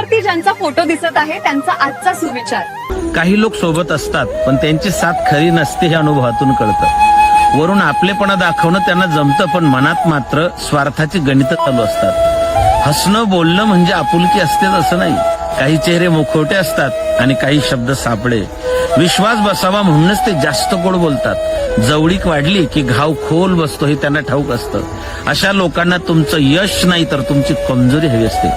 वरती ज्यांचा फोटो दिसत आहे त्यांचा आजचा सुविचार. काही लोक सोबत असतात पण त्यांची साथ खरी नसते हे अनुभवातून कळतं. वरून आपलेपणा दाखवणं त्यांना जमतं पण मनात मात्र स्वार्थाची गणित चालू असतात. हसणं बोलणं म्हणजे आपुलकी असतेच असं नाही. काही चेहरे मुखवटे असतात आणि काही शब्द सापडे. विश्वास बसावा म्हणूनच ते जास्त गोड बोलतात. जवळीक वाढली की घाव खोल बसतो हे त्यांना ठाऊक असतं. अशा लोकांना तुमचं यश नाही तर तुमची कमजोरी हवी असते.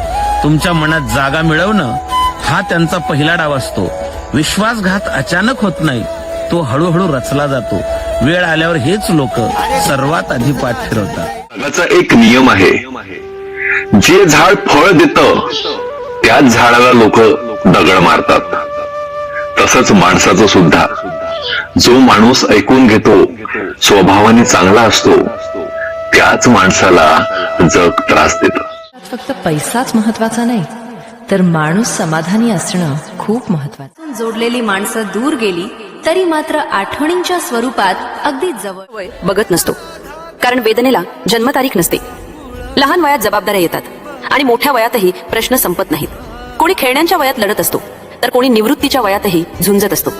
तुमच्या मनात जागा मिळवणं हा त्यांचा पहिला डाव असतो. विश्वासघात अचानक होत नाही, तो हळूहळू रचला जातो. वेळ आल्यावर हेच लोक सर्वात आधी पाठ फिरवतात. जगाचा एक नियम आहे, जे झाड फळ देतं त्याच झाडाला लोक दगड मारतात. तसंच माणसाचं सुद्धा. जो माणूस ऐकून घेतो, स्वभावाने चांगला असतो, त्याच माणसाला जग त्रास देतं. फक्त पैसाच महत्वाचा नाही तर माणूस समाधानी असणं खूप महत्वाचं. जोडलेली माणसं दूर गेली तरी मात्र आठवणींच्या स्वरूपात अगदी जवळ. वय बघत नसतो, कारण वेदनेला जन्मतारीख नसते. लहान वयात जबाबदाऱ्या येतात आणि मोठ्या वयातही प्रश्न संपत नाहीत. कोणी खेळण्यांच्या वयात लढत असतो तर कोणी निवृत्तीच्या वयातही झुंजत असतो.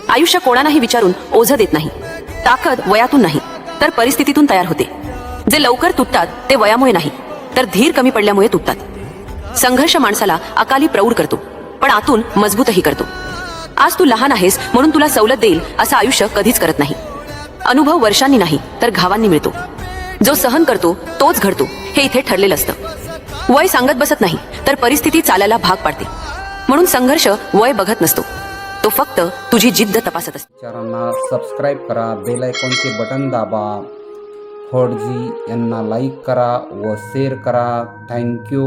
आयुष्य कोणालाही विचारून ओझं देत नाही. ताकद वयातून नाही तर परिस्थितीतून तयार होते. जे लवकर तुटतात ते वयामुळे नाही तर धीर कमी पडल्यामुळे तुटतात. संघर्ष माणसाला अकाली प्रौढ करतो पण आतून मजबूतही करतो. आज तू लहान आहेस म्हणून तुला सवलत देईल असं आयुष्य कधीच करत नाही. अनुभव वर्षांनी नाही तर घावांनी मिळतो. जो सहन करतो तोच घडतो हे इथे ठरलेलं असतं. वय सांगत बसत नाही तर परिस्थिती चालायला भाग पाडते. म्हणून संघर्ष वय बघत नसतो, तो फक्त तुझी जिद्द तपासत असतो. चॅनलला सबस्क्राईब करा, बेल आयकॉनचे बटन दाबा, फडजी यांना लाईक करा व शेअर करा. थँक्यू.